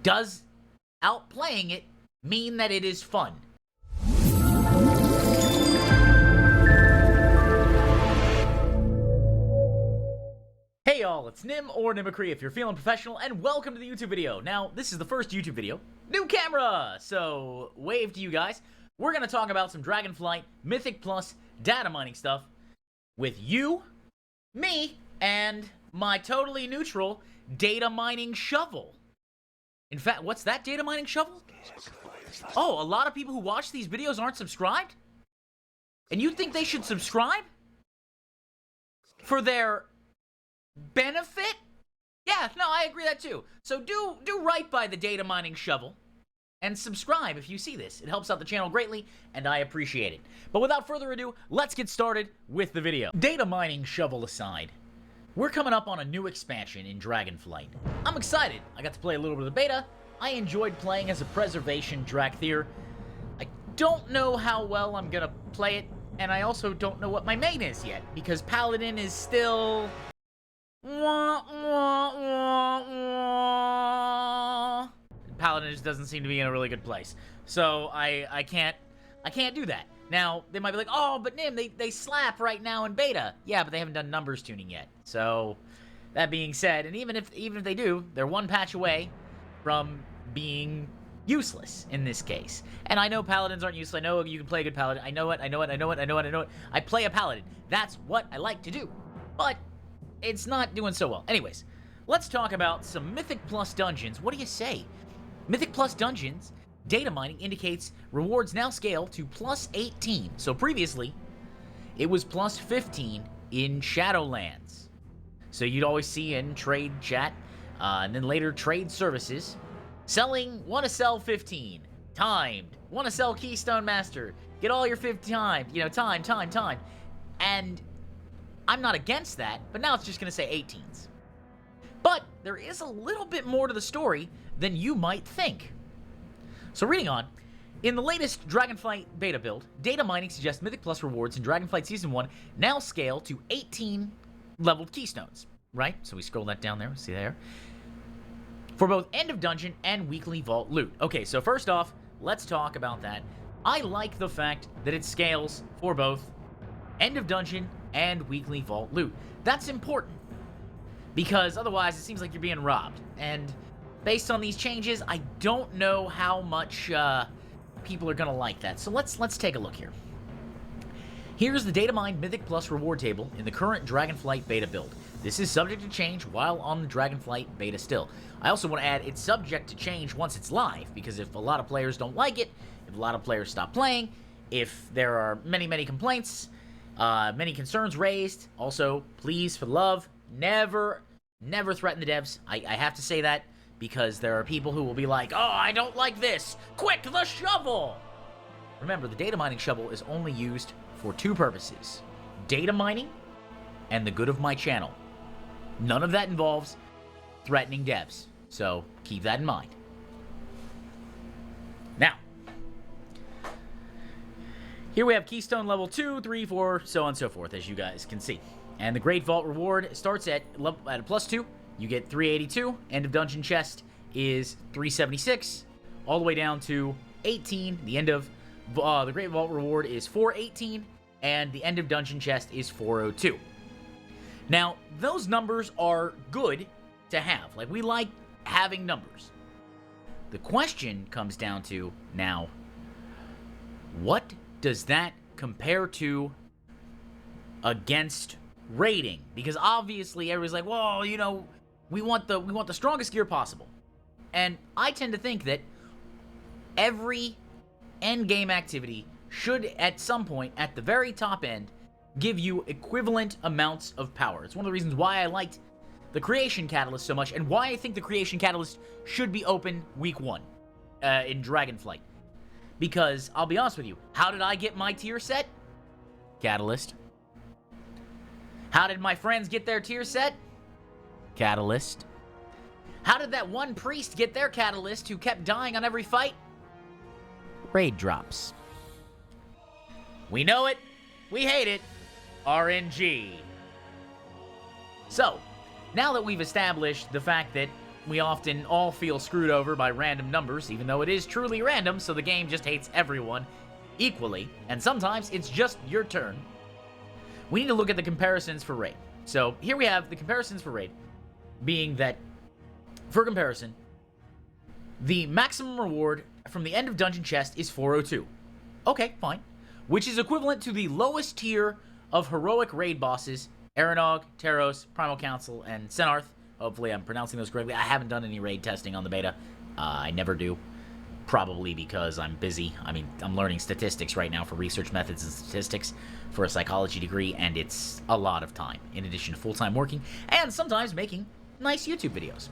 Does outplaying it mean that it is fun? Hey y'all, it's Nim or Nimicry if you're feeling professional, and welcome to the YouTube video. Now, this is the first YouTube video. New camera! So, wave to you guys. We're gonna talk about some Dragonflight, Mythic Plus, data mining stuff with you, me, and my totally neutral data mining shovel. In fact, what's that data mining shovel? Oh, a lot of people who watch these videos aren't subscribed? And you think they should subscribe? For their benefit? Yeah, no, I agree that too. So do right by the data mining shovel and subscribe if you see this. It helps out the channel greatly, and I appreciate it. But without further ado, let's get started with the video. Data mining shovel aside, we're coming up on a new expansion in Dragonflight. I'm excited. I got to play a little bit of the beta. I enjoyed playing as a preservation Dracthyr. I don't know how well I'm gonna play it, and I also don't know what my main is yet, because Paladin is still... Paladin just doesn't seem to be in a really good place. So I can't do that. Now, they might be like, oh, but Nim, they slap right now in beta. Yeah, but they haven't done numbers tuning yet. So, that being said, and even if they do, they're one patch away from being useless in this case. And I know Paladins aren't useless. I know you can play a good Paladin. I know it. I play a Paladin. That's what I like to do. But it's not doing so well. Anyways, let's talk about some Mythic Plus dungeons. What do you say? Mythic Plus dungeons, data mining indicates rewards now scale to plus 18. So previously, it was plus 15 in Shadowlands. So you'd always see in trade chat, and then later trade services, selling, want to sell 15, timed, want to sell Keystone Master, get all your 50 timed, you know, time. And I'm not against that, but now it's just going to say 18s. But there is a little bit more to the story than you might think. So reading on, in the latest Dragonflight beta build, data mining suggests Mythic Plus rewards in Dragonflight Season 1 now scale to 18 leveled keystones, right? So we scroll that down there, see there? For both end of dungeon and weekly vault loot. Okay, so first off, let's talk about that. I like the fact that it scales for both end of dungeon and weekly vault loot. That's important, because otherwise it seems like you're being robbed. And based on these changes, I don't know how much people are gonna like that. So let's take a look here. Here's the data mined Mythic Plus reward table in the current Dragonflight beta build. This is subject to change while on the Dragonflight beta still. I also want to add it's subject to change once it's live, because if a lot of players don't like it, if a lot of players stop playing, if there are many complaints, many concerns raised, also, please, for the love, never threaten the devs. I have to say that, because there are people who will be like, oh, I don't like this. Quick, the shovel! Remember, the data mining shovel is only used for two purposes. Data mining and the good of my channel. None of that involves threatening devs. So, keep that in mind. Now, here we have Keystone level 2, 3, 4, so on and so forth, as you guys can see. And the Great Vault reward starts at a plus 2. You get 382. End of dungeon chest is 376. All the way down to 18. The end of the Great Vault reward is 418. And the end of dungeon chest is 402. Now, those numbers are good to have. Like, we like having numbers. The question comes down to, now, what does that compare to against rating? Because obviously everybody's like, well, you know, we want the strongest gear possible. And I tend to think that every end game activity should at some point at the very top end give you equivalent amounts of power. It's one of the reasons why I liked the Creation Catalyst so much, and why I think the Creation Catalyst should be open week 1 in Dragonflight. Because, I'll be honest with you, how did I get my tier set? Catalyst. How did my friends get their tier set? Catalyst. How did that one priest get their catalyst who kept dying on every fight? Raid drops. We know it. We hate it. RNG. So, now that we've established the fact that we often all feel screwed over by random numbers, even though it is truly random, so the game just hates everyone equally, and sometimes it's just your turn. We need to look at the comparisons for raid. So here we have the comparisons for raid, being that, for comparison, the maximum reward from the end of dungeon chest is 402. Okay, fine. Which is equivalent to the lowest tier of heroic raid bosses, Aranog, Taros, Primal Council, and Senarth. Hopefully I'm pronouncing those correctly. I haven't done any raid testing on the beta. I never do. Probably because I'm busy. I mean, I'm learning statistics right now for research methods and statistics for a psychology degree, and it's a lot of time, in addition to full-time working, and sometimes making nice YouTube videos.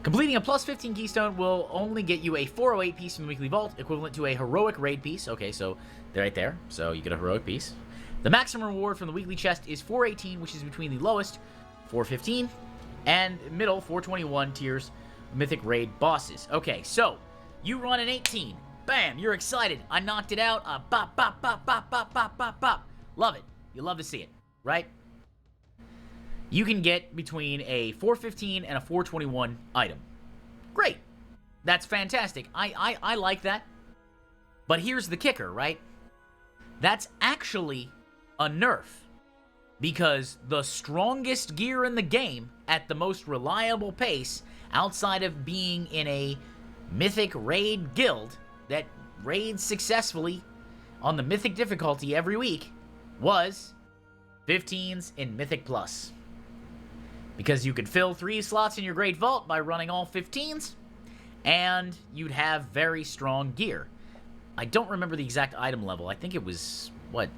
Completing a plus 15 keystone will only get you a 408 piece from the weekly vault, equivalent to a heroic raid piece. Okay, so they're right there. So you get a heroic piece. The maximum reward from the weekly chest is 418, which is between the lowest, 415, and middle, 421 tiers Mythic Raid bosses. Okay, so you run an 18. Bam, you're excited. I knocked it out. Bop, bop, bop, bop, bop, bop, bop, bop. Love it. You love to see it, right? You can get between a 415 and a 421 item. Great. That's fantastic. I like that. But here's the kicker, right? That's actually a nerf. Because the strongest gear in the game, at the most reliable pace, outside of being in a Mythic Raid guild that raids successfully on the Mythic difficulty every week, was 15s in Mythic Plus. Because you could fill 3 slots in your Great Vault by running all 15s, and you'd have very strong gear. I don't remember the exact item level. I think it was, what,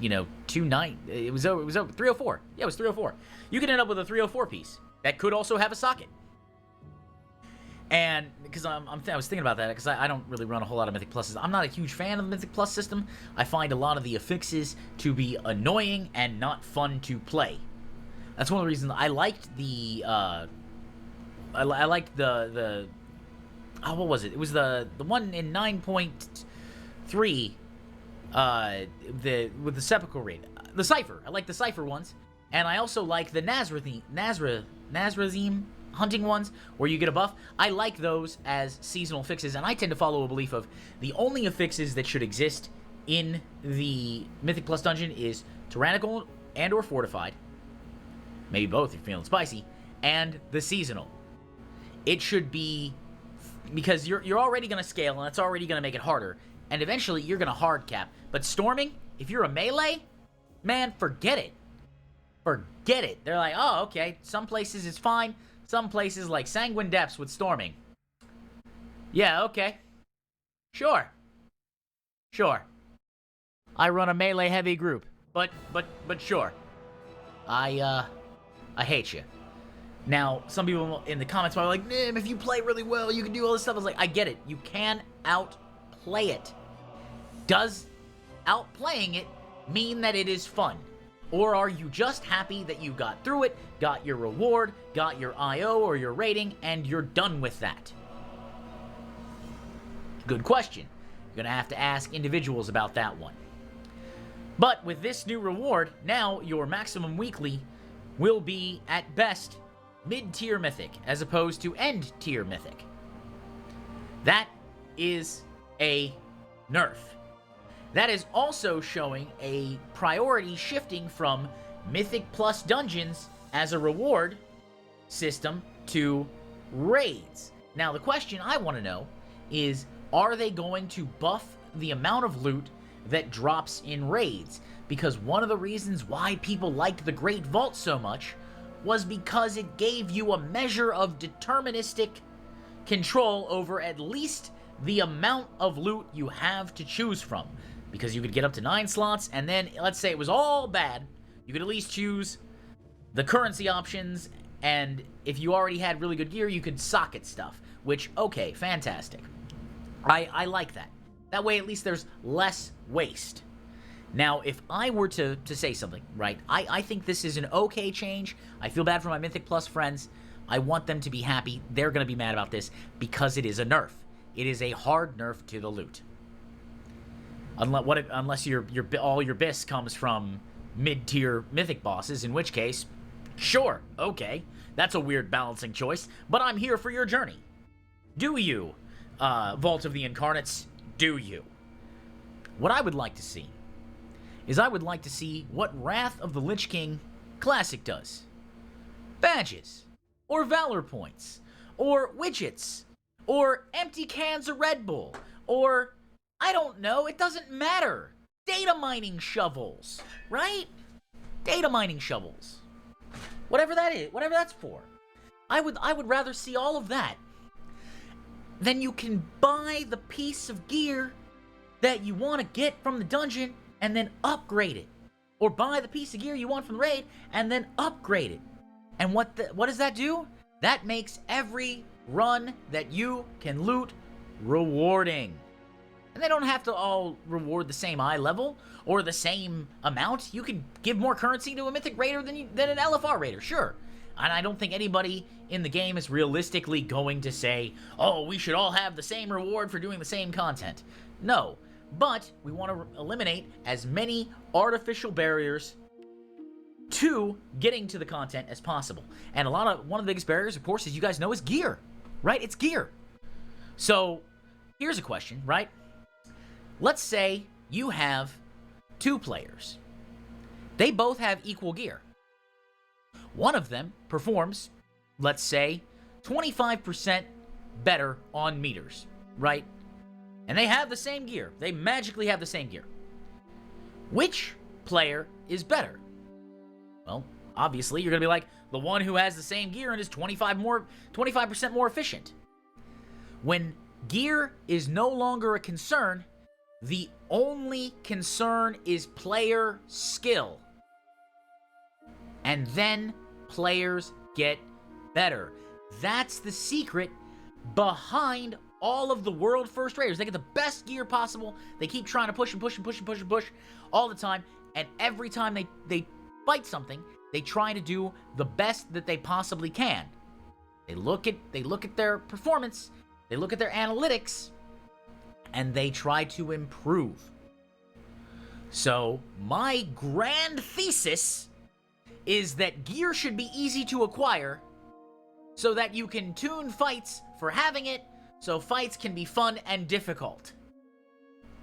you know, 290. It was over 304. Yeah, it was 304. You could end up with a 304 piece that could also have a socket. And because I was thinking about that because I don't really run a whole lot of Mythic Pluses. I'm not a huge fan of the Mythic Plus system. I find a lot of the affixes to be annoying and not fun to play. That's one of the reasons I liked the I liked the oh, what was it? It was the one in 9.3 with the Sepulchre raid. The Cypher. I like the Cypher ones. And I also like the Nazrazim hunting ones where you get a buff. I like those as seasonal fixes, and I tend to follow a belief of the only affixes that should exist in the Mythic Plus dungeon is Tyrannical and or Fortified. Maybe both if you're feeling spicy. And the seasonal. It should be, because you're already going to scale, and that's already going to make it harder. And eventually, you're going to hard cap. But storming, if you're a melee, man, forget it. Forget it. They're like, oh, okay, some places it's fine. Some places, like Sanguine Depths with storming. Yeah, okay. Sure. I run a melee-heavy group. But sure. I hate you. Now, some people in the comments are like, Nim, if you play really well, you can do all this stuff. I was like, I get it. You can outplay it. Does outplaying it mean that it is fun? Or are you just happy that you got through it, got your reward, got your IO or your rating, and you're done with that? Good question. You're going to have to ask individuals about that one. But with this new reward, now your maximum weekly will be, at best, mid-tier Mythic, as opposed to end-tier Mythic. That is a nerf. That is also showing a priority shifting from Mythic Plus dungeons as a reward system to raids. Now, the question I want to know is, are they going to buff the amount of loot that drops in raids? Because one of the reasons why people liked the Great Vault so much was because it gave you a measure of deterministic control over at least the amount of loot you have to choose from. Because you could get up to 9 slots, and then, let's say it was all bad, you could at least choose the currency options, and if you already had really good gear, you could socket stuff. Which, okay, fantastic. I like that. That way, at least there's less waste. Now, if I were to say something, right, I think this is an okay change. I feel bad for my Mythic Plus friends. I want them to be happy. They're going to be mad about this because it is a nerf. It is a hard nerf to the loot. Unless all your bis comes from mid-tier Mythic bosses, in which case, sure, okay. That's a weird balancing choice, but I'm here for your journey. Do you, Vault of the Incarnates? Do you? What I would like to see is I would like to see what Wrath of the Lich King Classic does. Badges, or Valor points, or widgets, or empty cans of Red Bull, or, I don't know, it doesn't matter. Data mining shovels, right? Data mining shovels. Whatever that is, whatever that's for. I would rather see all of that. Then you can buy the piece of gear that you want to get from the dungeon and then upgrade it. Or buy the piece of gear you want from the raid and then upgrade it. And what does that do? That makes every run that you can loot rewarding. And they don't have to all reward the same eye level or the same amount. You can give more currency to a Mythic Raider than an LFR Raider, sure. And I don't think anybody in the game is realistically going to say, oh, we should all have the same reward for doing the same content. No, but we want to eliminate as many artificial barriers to getting to the content as possible. And one of the biggest barriers, of course, as you guys know, is gear, right? It's gear. So here's a question, right? Let's say you have 2 players. They both have equal gear. One of them performs, let's say, 25% better on meters, right? And they have the same gear. They magically have the same gear. Which player is better? Well, obviously, you're going to be like, the one who has the same gear and is 25% more efficient. When gear is no longer a concern, the only concern is player skill. And then players get better. That's the secret behind all of the world first raiders. They get the best gear possible. They keep trying to push and push and push and push and push all the time. And every time they fight something, they try to do the best that they possibly can. They look at their performance, they look at their analytics, and they try to improve. So, my grand thesis is that gear should be easy to acquire so that you can tune fights for having it, so fights can be fun and difficult.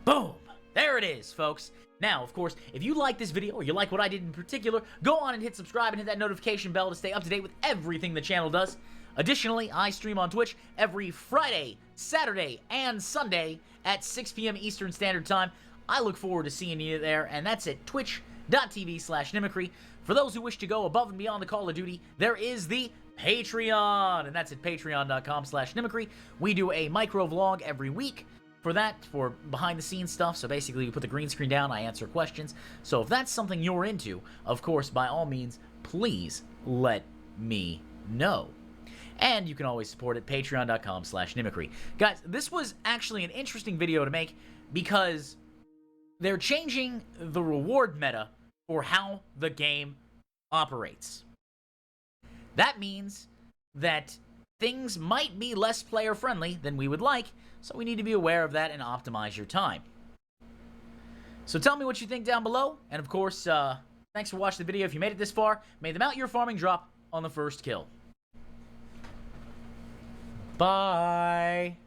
Boom! There it is, folks. Now, of course, if you like this video, or you like what I did in particular, go on and hit subscribe and hit that notification bell to stay up to date with everything the channel does. Additionally, I stream on Twitch every Friday, Saturday, and Sunday at 6 p.m. Eastern Standard Time. I look forward to seeing you there, and that's at twitch.tv/Nimicry. For those who wish to go above and beyond the Call of Duty, there is the Patreon, and that's at patreon.com/Nimicry. We do a micro vlog every week for behind-the-scenes stuff. So basically, we put the green screen down, I answer questions. So if that's something you're into, of course, by all means, please let me know. And you can always support at patreon.com/Nimicry. Guys, this was actually an interesting video to make because they're changing the reward meta for how the game operates. That means that things might be less player-friendly than we would like, so we need to be aware of that and optimize your time. So tell me what you think down below, and of course, thanks for watching the video. If you made it this far, may the mount you're farming drop on the first kill. Bye!